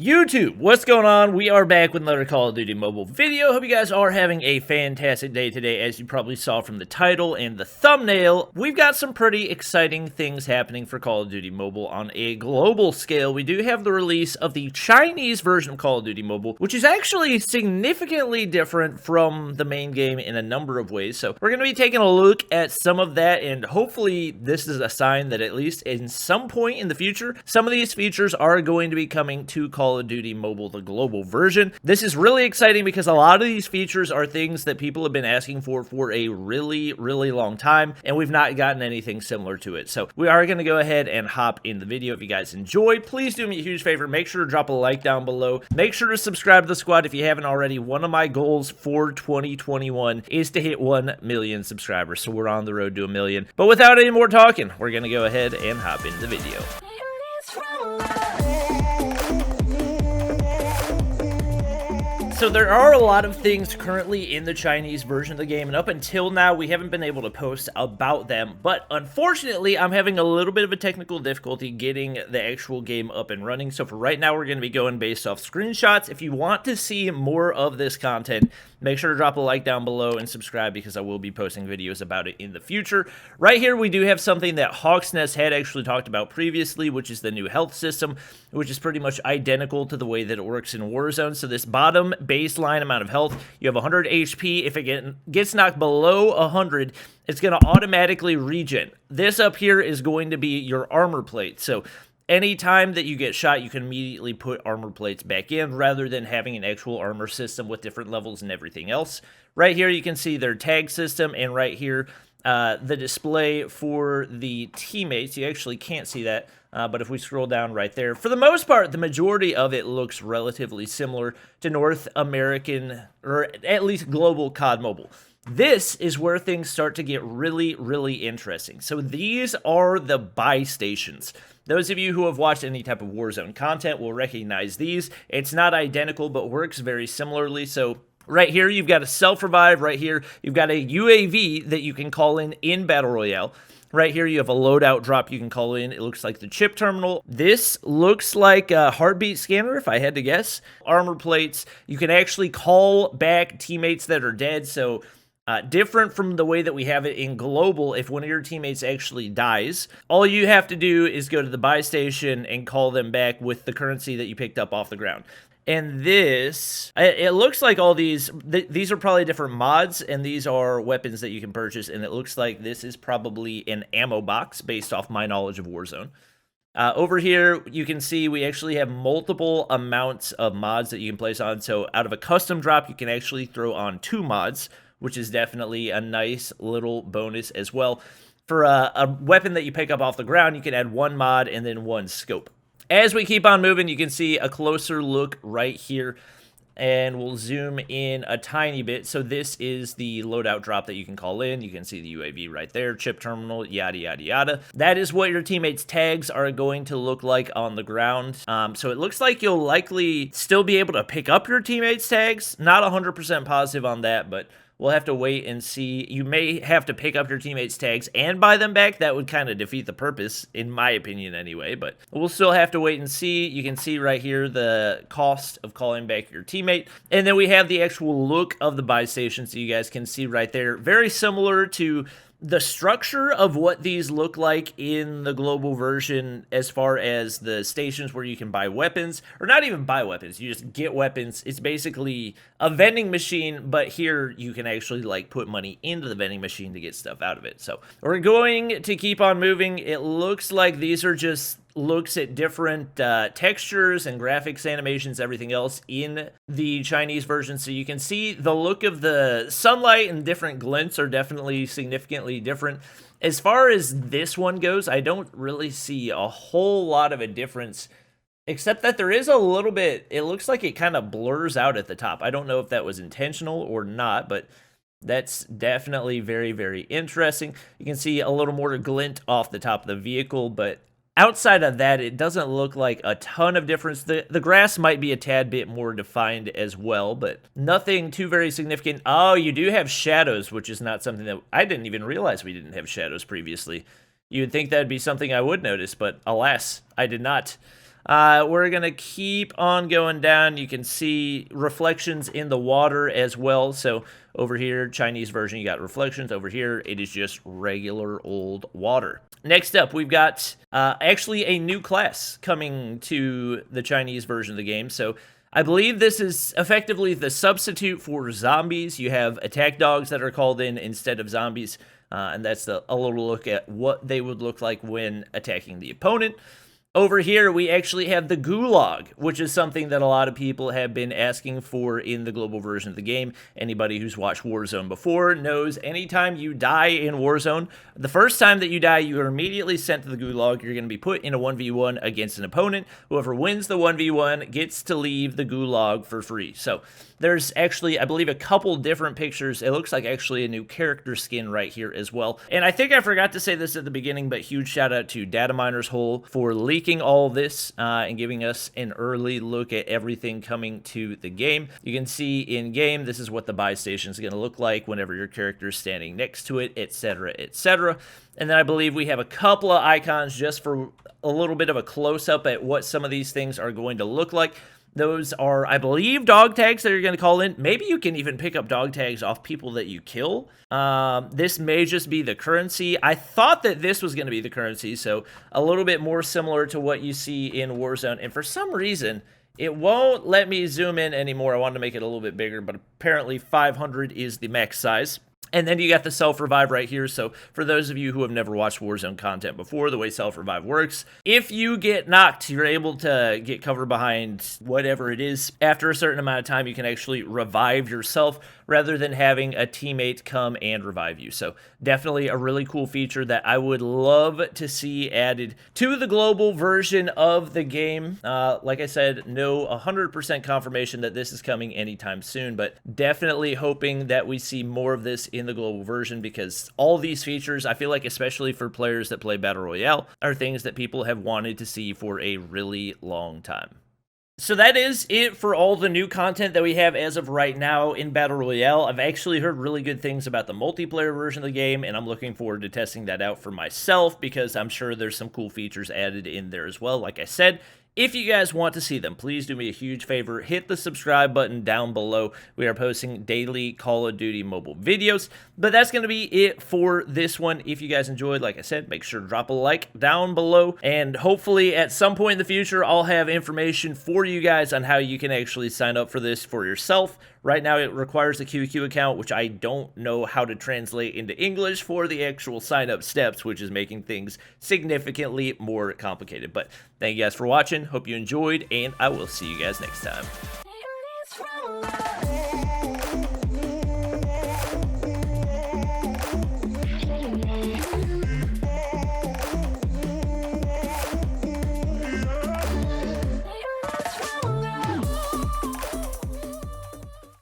YouTube, what's going on? We are back with another Call of Duty mobile video. Hope you guys are having a fantastic day today. As you probably saw from the title and the thumbnail, we've got some pretty exciting things happening for Call of Duty Mobile on a global scale. We do have the release of the Chinese version of Call of Duty Mobile, which is actually significantly different from the main game in a number of ways. So we're going to be taking a look at some of that, and hopefully this is a sign that at least in some point in the future, some of these features are going to be coming to Call of Duty Mobile, the global version. This is really exciting because a lot of these features are things that people have been asking for a really long time, and we've not gotten anything similar to it. So we are going to go ahead and hop in the video. If you guys enjoy, please do me a huge favor. Make sure to drop a like down below. Make sure to subscribe to the squad if you haven't already. One of my goals for 2021 is to hit 1 million subscribers, so we're on the road to 1 million. But without any more talking, we're going to go ahead and hop into the video. So there are a lot of things currently in the Chinese version of the game, and up until now, we haven't been able to post about them, but unfortunately, I'm having a little bit of a technical difficulty getting the actual game up and running, so for right now, we're going to be going based off screenshots. If you want to see more of this content, make sure to drop a like down below and subscribe because I will be posting videos about it in the future. Right here, we do have something that Hawk's Nest had actually talked about previously, which is the new health system, which is pretty much identical to the way that it works in Warzone. So this bottom baseline amount of health, you have 100 HP. If it gets knocked below 100, it's going to automatically regen. This up here is going to be your armor plate. So anytime that you get shot, you can immediately put armor plates back in rather than having an actual armor system with different levels and everything else. Right here, you can see their tag system, and right here, the display for the teammates. You actually can't see that, but if we scroll down right there, for the most part, the majority of it looks relatively similar to North American, or at least global COD Mobile. This is where things start to get really interesting. So these are the buy stations. Those of you who have watched any type of Warzone content will recognize these. It's not identical, but works very similarly. So right here, you've got a self-revive. Right here, you've got a UAV that you can call in Battle Royale. Right here, you have a loadout drop you can call in. It looks like the chip terminal. This looks like a heartbeat scanner, if I had to guess. Armor plates. You can actually call back teammates that are dead, so different from the way that we have it in global. If one of your teammates actually dies, all you have to do is go to the buy station and call them back with the currency that you picked up off the ground. And this, it looks like all these are probably different mods, and these are weapons that you can purchase, and it looks like this is probably an ammo box based off my knowledge of Warzone. Over here, you can see we actually have multiple amounts of mods that you can place on. So out of a custom drop, you can actually throw on 2 mods, which is definitely a nice little bonus as well. For a weapon that you pick up off the ground, you can add 1 mod and then 1 scope. As we keep on moving, you can see a closer look right here, and we'll zoom in a tiny bit. So this is the loadout drop that you can call in. You can see the UAV right there, chip terminal, yada, yada, yada. That is what your teammates' tags are going to look like on the ground. So it looks like you'll likely still be able to pick up your teammates' tags. Not 100% positive on that, but we'll have to wait and see. You may have to pick up your teammates' tags and buy them back. That would kind of defeat the purpose, in my opinion anyway, but we'll still have to wait and see. You can see right here the cost of calling back your teammate. And then we have the actual look of the buy station, so you guys can see right there. Very similar to the structure of what these look like in the global version, as far as the stations where you can buy weapons, or not even buy weapons, you just get weapons. It's basically a vending machine, but here you can actually like put money into the vending machine to get stuff out of it. So we're going to keep on moving. It looks like these are just looks at different textures and graphics, animations, everything else in the Chinese version. So you can see the look of the sunlight and different glints are definitely significantly different. As far as this one goes, I don't really see a whole lot of a difference, except that there is a little bit, it looks like it kind of blurs out at the top. I don't know if that was intentional or not, but that's definitely very interesting. You can see a little more glint off the top of the vehicle, but outside of that, it doesn't look like a ton of difference. The grass might be a tad bit more defined as well, but nothing too very significant. Oh, you do have shadows, which is not something that I didn't even realize we didn't have shadows previously. You would think that'd be something I would notice, but alas, I did not. We're going to keep on going down. You can see reflections in the water as well. So over here, Chinese version, you got reflections. Over here, it is just regular old water. Next up, we've got actually a new class coming to the Chinese version of the game. So I believe this is effectively the substitute for zombies. You have attack dogs that are called in instead of zombies. And that's a little look at what they would look like when attacking the opponent. Over here, we actually have the Gulag, which is something that a lot of people have been asking for in the global version of the game. Anybody who's watched Warzone before knows anytime you die in Warzone, the first time that you die, you are immediately sent to the Gulag. You're going to be put in a 1v1 against an opponent. Whoever wins the 1v1 gets to leave the Gulag for free. So there's actually, I believe, a couple different pictures. It looks like actually a new character skin right here as well. And I think I forgot to say this at the beginning, but huge shout out to Data Miners Hole for leaking all this and giving us an early look at everything coming to the game. You can see in game, this is what the buy station is going to look like whenever your character is standing next to it, etc., etc. And then I believe we have a couple of icons just for a little bit of a close-up at what some of these things are going to look like. Those are, I believe, dog tags that you're going to call in. Maybe you can even pick up dog tags off people that you kill. This may just be the currency. I thought that this was going to be the currency, so a little bit more similar to what you see in Warzone. And for some reason, it won't let me zoom in anymore. I wanted to make it a little bit bigger, but apparently 500 is the max size. And then you got the self-revive right here. So for those of you who have never watched Warzone content before, the way self-revive works, if you get knocked, you're able to get cover behind whatever it is. After a certain amount of time, you can actually revive yourself rather than having a teammate come and revive you. So definitely a really cool feature that I would love to see added to the global version of the game. Like I said, no 100% confirmation that this is coming anytime soon, but definitely hoping that we see more of this in the global version, because all these features, I feel like, especially for players that play Battle Royale, are things that people have wanted to see for a really long time. So that is it for all the new content that we have as of right now in Battle Royale. I've actually heard really good things about the multiplayer version of the game, and I'm looking forward to testing that out for myself, because I'm sure there's some cool features added in there as well. Like I said, if you guys want to see them, please do me a huge favor. Hit the subscribe button down below. We are posting daily Call of Duty mobile videos. But that's going to be it for this one. If you guys enjoyed, like I said, make sure to drop a like down below. And hopefully at some point in the future, I'll have information for you guys on how you can actually sign up for this for yourself. Right now, it requires a QQ account, which I don't know how to translate into English for the actual sign-up steps, which is making things significantly more complicated. But thank you guys for watching. Hope you enjoyed, and I will see you guys next time.